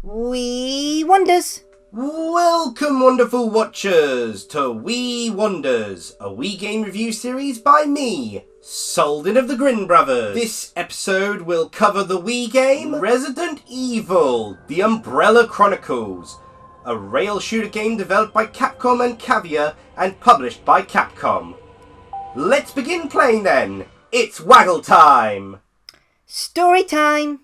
Wee Wonders! Welcome, wonderful watchers, to Wee Wonders, a Wii game review series by me, Souldin of the Grin Brothers. This episode will cover the Wii game Resident Evil, the Umbrella Chronicles, a rail shooter game developed by Capcom and Cavia and published by Capcom. Let's begin playing then. It's Waggle time! Story time!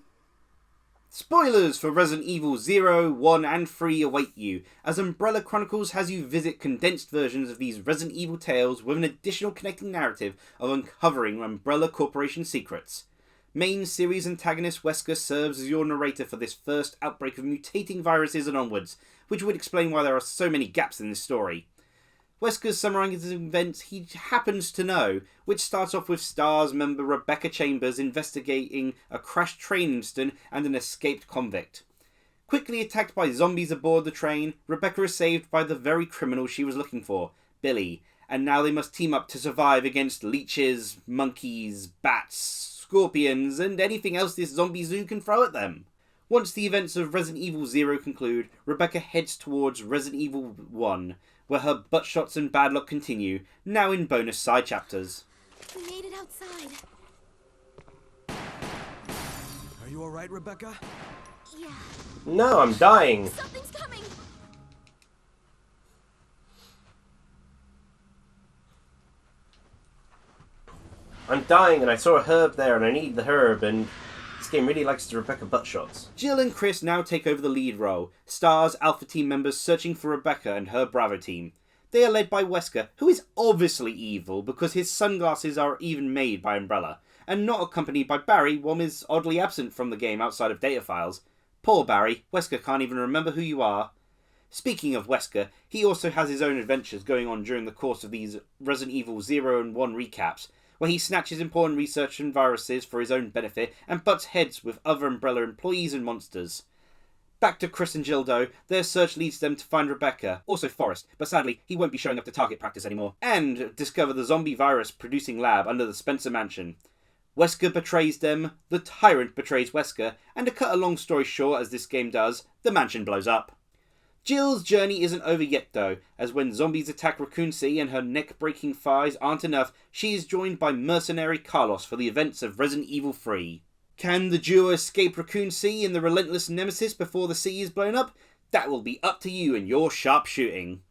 Spoilers for Resident Evil 0, 1 and 3 await you, as Umbrella Chronicles has you visit condensed versions of these Resident Evil tales with an additional connecting narrative of uncovering Umbrella Corporation secrets. Main series antagonist Wesker serves as your narrator for this first outbreak of mutating viruses and onwards, which would explain why there are so many gaps in this story. Wesker's summarising events he happens to know, which starts off with STARS member Rebecca Chambers investigating a crashed train incident and an escaped convict. Quickly attacked by zombies aboard the train, Rebecca is saved by the very criminal she was looking for, Billy, and now they must team up to survive against leeches, monkeys, bats, scorpions, and anything else this zombie zoo can throw at them. Once the events of Resident Evil 0 conclude, Rebecca heads towards Resident Evil 1, where her butt shots and bad luck continue, now in bonus side chapters. We made it outside. Are you alright, Rebecca? Yeah. No, I'm dying. Something's coming. I'm dying and I saw a herb there and I need the herb and this game really likes the Rebecca butt shots. Jill and Chris now take over the lead role, STARS Alpha Team members searching for Rebecca and her Bravo team. They are led by Wesker, who is obviously evil because his sunglasses are even made by Umbrella, and not accompanied by Barry, one is oddly absent from the game outside of data files. Poor Barry, Wesker can't even remember who you are. Speaking of Wesker, he also has his own adventures going on during the course of these Resident Evil 0 and 1 recaps, where he snatches important research and viruses for his own benefit and butts heads with other Umbrella employees and monsters. Back to Chris and Jill though, their search leads them to find Rebecca, also Forrest, but sadly he won't be showing up to target practice anymore, and discover the zombie virus producing lab under the Spencer mansion. Wesker betrays them, the tyrant betrays Wesker, and to cut a long story short as this game does, the mansion blows up. Jill's journey isn't over yet though, as when zombies attack Raccoon City and her neck-breaking thighs aren't enough, she is joined by mercenary Carlos for the events of Resident Evil 3. Can the duo escape Raccoon City and the relentless nemesis before the city is blown up? That will be up to you and your sharp shooting.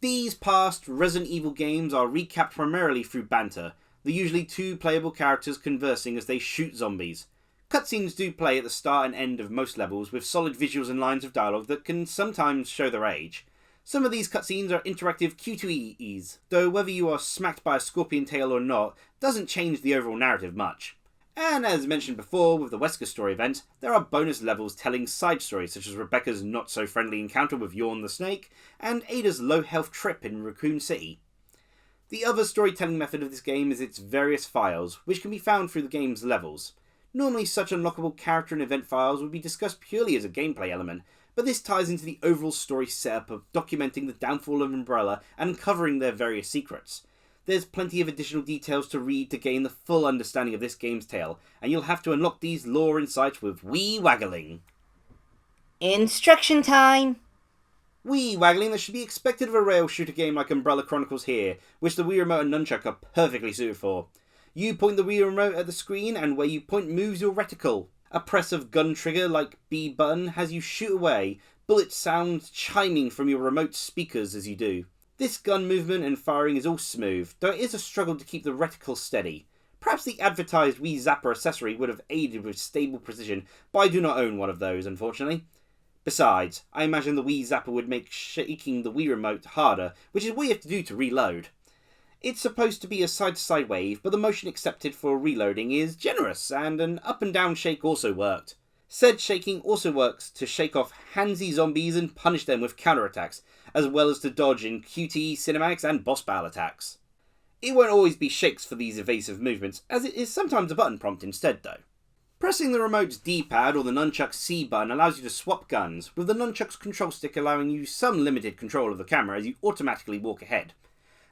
These past Resident Evil games are recapped primarily through banter, the usually two playable characters conversing as they shoot zombies. Cutscenes do play at the start and end of most levels with solid visuals and lines of dialogue that can sometimes show their age. Some of these cutscenes are interactive Q2Es, though whether you are smacked by a scorpion tail or not doesn't change the overall narrative much. And as mentioned before with the Wesker story event, there are bonus levels telling side stories such as Rebecca's not-so-friendly encounter with Yawn the Snake, and Ada's low-health trip in Raccoon City. The other storytelling method of this game is its various files, which can be found through the game's levels. Normally such unlockable character and event files would be discussed purely as a gameplay element, but this ties into the overall story setup of documenting the downfall of Umbrella and uncovering their various secrets. There's plenty of additional details to read to gain the full understanding of this game's tale, and you'll have to unlock these lore insights with wee waggling. Instruction time! Wii waggling that should be expected of a rail shooter game like Umbrella Chronicles here, which the Wii Remote and Nunchuck are perfectly suited for. You point the Wii Remote at the screen, and where you point moves your reticle. A press of gun trigger like B button has you shoot away, bullet sounds chiming from your remote speakers as you do. This gun movement and firing is all smooth, though it is a struggle to keep the reticle steady. Perhaps the advertised Wii Zapper accessory would have aided with stable precision, but I do not own one of those, unfortunately. Besides, I imagine the Wii Zapper would make shaking the Wii Remote harder, which is what you have to do to reload. It's supposed to be a side-to-side wave, but the motion accepted for reloading is generous, and an up and down shake also worked. Said shaking also works to shake off handsy zombies and punish them with counterattacks, as well as to dodge in QTE cinematics and boss battle attacks. It won't always be shakes for these evasive movements, as it is sometimes a button prompt instead though. Pressing the remote's D-pad or the Nunchuck's C button allows you to swap guns, with the Nunchuck's control stick allowing you some limited control of the camera as you automatically walk ahead.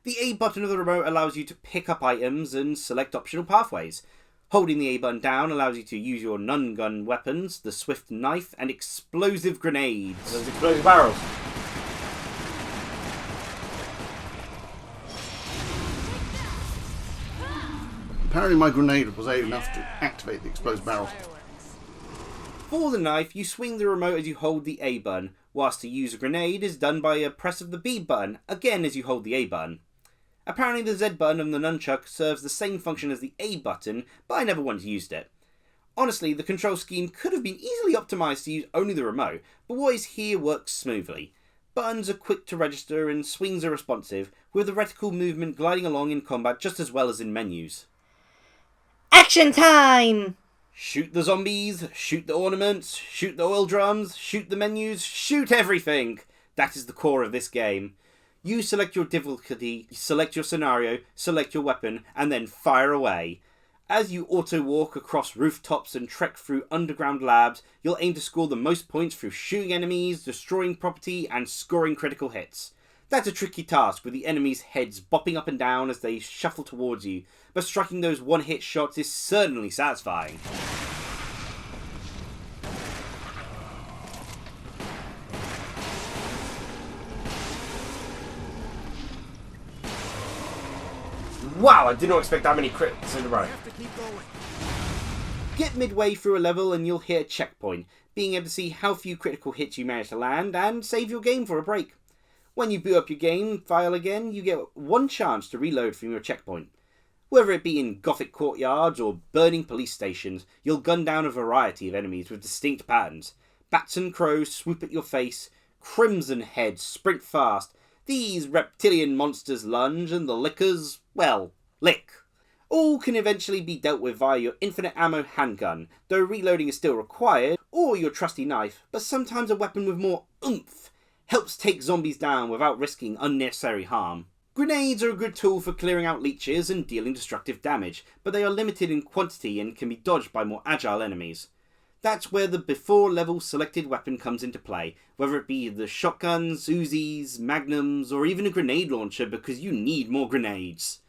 The A button of the remote allows you to pick up items and select optional pathways. Holding the A button down allows you to use your non-gun weapons, the swift knife, and explosive grenades. Those explosive barrels. Apparently my grenade was enough to activate the explosive barrel. For the knife, you swing the remote as you hold the A button, whilst to use a grenade is done by a press of the B button, again as you hold the A button. Apparently the Z button of the nunchuck serves the same function as the A button, but I never once used it. Honestly, the control scheme could have been easily optimised to use only the remote, but what is here works smoothly. Buttons are quick to register and swings are responsive, with the reticle movement gliding along in combat just as well as in menus. Action time! Shoot the zombies, shoot the ornaments, shoot the oil drums, shoot the menus, shoot everything! That is the core of this game. You select your difficulty, select your scenario, select your weapon, and then fire away. As you auto-walk across rooftops and trek through underground labs, you'll aim to score the most points through shooting enemies, destroying property, and scoring critical hits. That's a tricky task, with the enemies' heads bopping up and down as they shuffle towards you, but striking those one-hit shots is certainly satisfying. Wow, I did not expect that many crits in a row. Have to keep going. Get midway through a level and you'll hit a checkpoint, being able to see how few critical hits you manage to land and save your game for a break. When you boot up your game file again, you get one chance to reload from your checkpoint. Whether it be in gothic courtyards or burning police stations, you'll gun down a variety of enemies with distinct patterns. Bats and crows swoop at your face, crimson heads sprint fast, these reptilian monsters lunge, and the lickers, well, lick. All can eventually be dealt with via your infinite ammo handgun, though reloading is still required, or your trusty knife, but sometimes a weapon with more oomph helps take zombies down without risking unnecessary harm. Grenades are a good tool for clearing out leeches and dealing destructive damage, but they are limited in quantity and can be dodged by more agile enemies. That's where the before level selected weapon comes into play, whether it be the shotguns, Uzis, magnums, or even a grenade launcher because you need more grenades.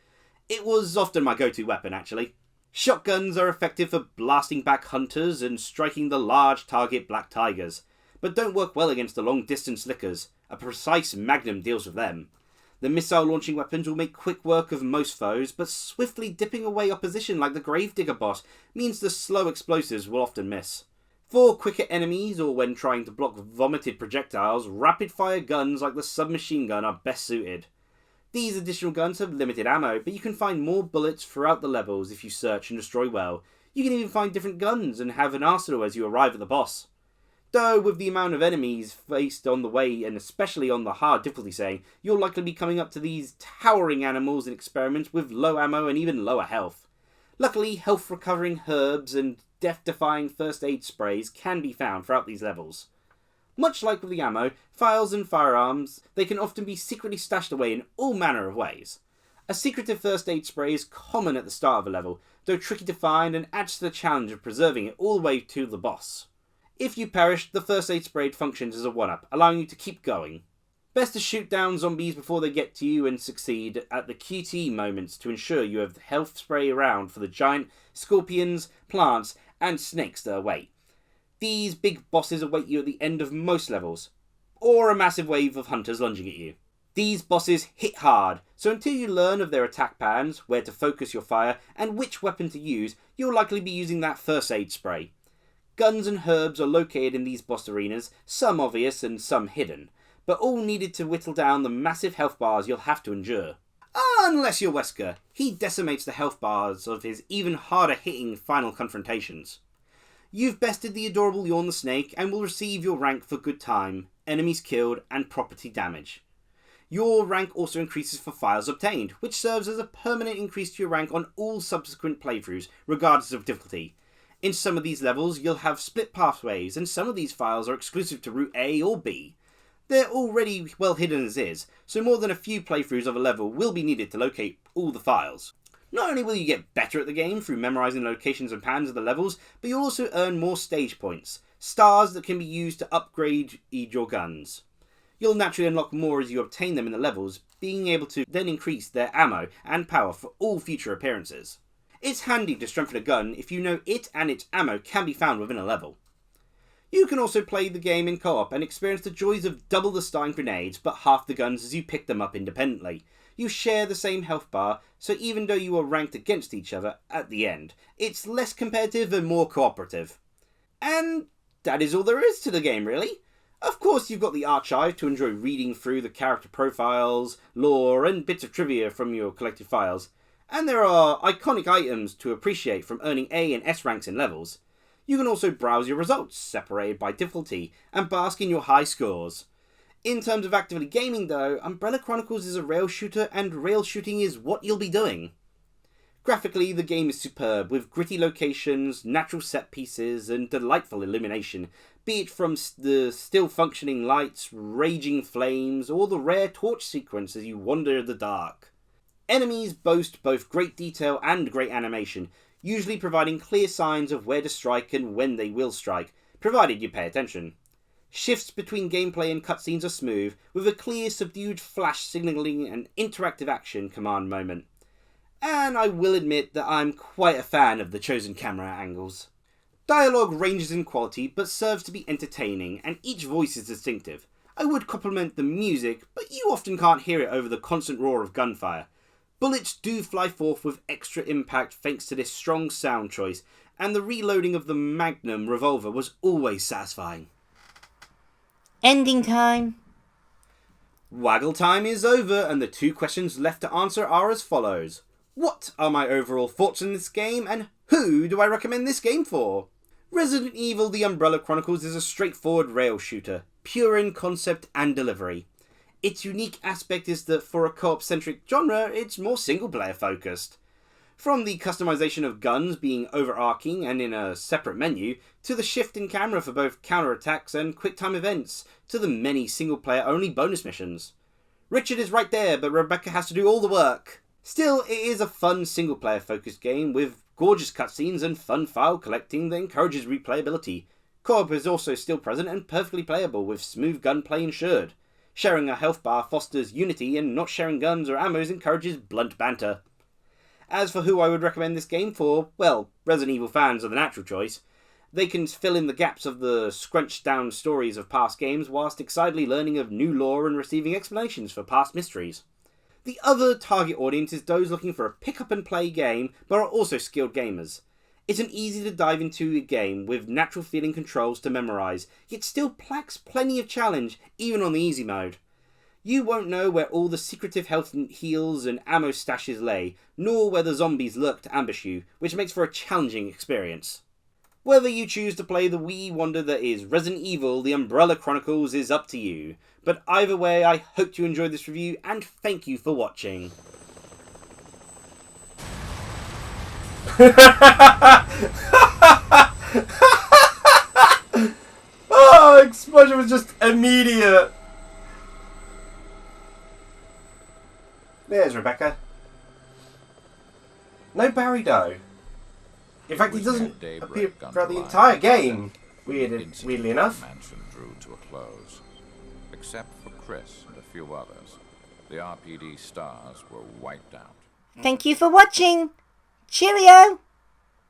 It was often my go-to weapon actually. Shotguns are effective for blasting back hunters and striking the large target black tigers, but don't work well against the long distance lickers. A precise magnum deals with them. The missile launching weapons will make quick work of most foes, but swiftly dipping away opposition like the Gravedigger boss means the slow explosives will often miss. For quicker enemies or when trying to block vomited projectiles, rapid fire guns like the submachine gun are best suited. These additional guns have limited ammo, but you can find more bullets throughout the levels if you search and destroy well. You can even find different guns and have an arsenal as you arrive at the boss. Though with the amount of enemies faced on the way, and especially on the hard difficulty setting, you'll likely be coming up to these towering animals and experiments with low ammo and even lower health. Luckily, health recovering herbs and death-defying first aid sprays can be found throughout these levels. Much like with the ammo, files and firearms, they can often be secretly stashed away in all manner of ways. A secretive first aid spray is common at the start of a level, though tricky to find and adds to the challenge of preserving it all the way to the boss. If you perish, the first aid spray functions as a one-up, allowing you to keep going. Best to shoot down zombies before they get to you and succeed at the QTE moments to ensure you have health spray around for the giant scorpions, plants, and snakes that await. These big bosses await you at the end of most levels, or a massive wave of hunters lunging at you. These bosses hit hard, so until you learn of their attack patterns, where to focus your fire, and which weapon to use, you'll likely be using that first aid spray. Guns and herbs are located in these boss arenas, some obvious and some hidden, but all needed to whittle down the massive health bars you'll have to endure. Unless you're Wesker, he decimates the health bars of his even harder hitting final confrontations. You've bested the adorable Yawn the Snake and will receive your rank for good time, enemies killed, and property damage. Your rank also increases for files obtained, which serves as a permanent increase to your rank on all subsequent playthroughs, regardless of difficulty. In some of these levels, you'll have split pathways, and some of these files are exclusive to Route A or B. They're already well hidden as is, so more than a few playthroughs of a level will be needed to locate all the files. Not only will you get better at the game through memorising the locations and patterns of the levels, but you'll also earn more stage points, stars that can be used to upgrade your guns. You'll naturally unlock more as you obtain them in the levels, being able to then increase their ammo and power for all future appearances. It's handy to strengthen a gun if you know it and its ammo can be found within a level. You can also play the game in co-op and experience the joys of double the starting grenades but half the guns as you pick them up independently. You share the same health bar, so even though you are ranked against each other at the end, it's less competitive and more cooperative. And that is all there is to the game, really. Of course, you've got the archive to enjoy reading through the character profiles, lore, and bits of trivia from your collected files. And there are iconic items to appreciate from earning A and S ranks in levels. You can also browse your results, separated by difficulty, and bask in your high scores. In terms of actively gaming though, Umbrella Chronicles is a rail shooter and rail shooting is what you'll be doing. Graphically, the game is superb, with gritty locations, natural set pieces, and delightful illumination, be it from the still functioning lights, raging flames, or the rare torch sequence as you wander in the dark. Enemies boast both great detail and great animation, usually providing clear signs of where to strike and when they will strike, provided you pay attention. Shifts between gameplay and cutscenes are smooth, with a clear subdued flash signalling an interactive action command moment. And I will admit that I'm quite a fan of the chosen camera angles. Dialogue ranges in quality but serves to be entertaining, and each voice is distinctive. I would compliment the music, but you often can't hear it over the constant roar of gunfire. Bullets do fly forth with extra impact thanks to this strong sound choice, and the reloading of the Magnum revolver was always satisfying. Ending time. Waggle time is over, and the 2 questions left to answer are as follows. What are my overall thoughts on this game, and who do I recommend this game for? Resident Evil The Umbrella Chronicles is a straightforward rail shooter, pure in concept and delivery. Its unique aspect is that for a co-op-centric genre, it's more single-player focused. From the customization of guns being overarching and in a separate menu, to the shift in camera for both counterattacks and quick-time events, to the many single-player only bonus missions. Richard is right there, but Rebecca has to do all the work. Still, it is a fun single-player focused game with gorgeous cutscenes and fun file collecting that encourages replayability. Co-op is also still present and perfectly playable with smooth gunplay ensured. Sharing a health bar fosters unity, and not sharing guns or ammo encourages blunt banter. As for who I would recommend this game for, well, Resident Evil fans are the natural choice. They can fill in the gaps of the scrunched down stories of past games whilst excitedly learning of new lore and receiving explanations for past mysteries. The other target audience is those looking for a pick up and play game but are also skilled gamers. It's an easy to dive into game with natural feeling controls to memorise, yet still packs plenty of challenge even on the easy mode. You won't know where all the secretive health heals and ammo stashes lay, nor where the zombies lurk to ambush you, which makes for a challenging experience. Whether you choose to play the wee wonder that is Resident Evil The Umbrella Chronicles is up to you, but either way I hope you enjoyed this review and thank you for watching. Oh, explosion was just immediate. There's Rebecca. No Barry though. In fact, he doesn't appear throughout the entire game. Weirdly enough. The mansion drew to a close. Except for Chris and a few others, the RPD stars were wiped out. Thank you for watching. Cheerio!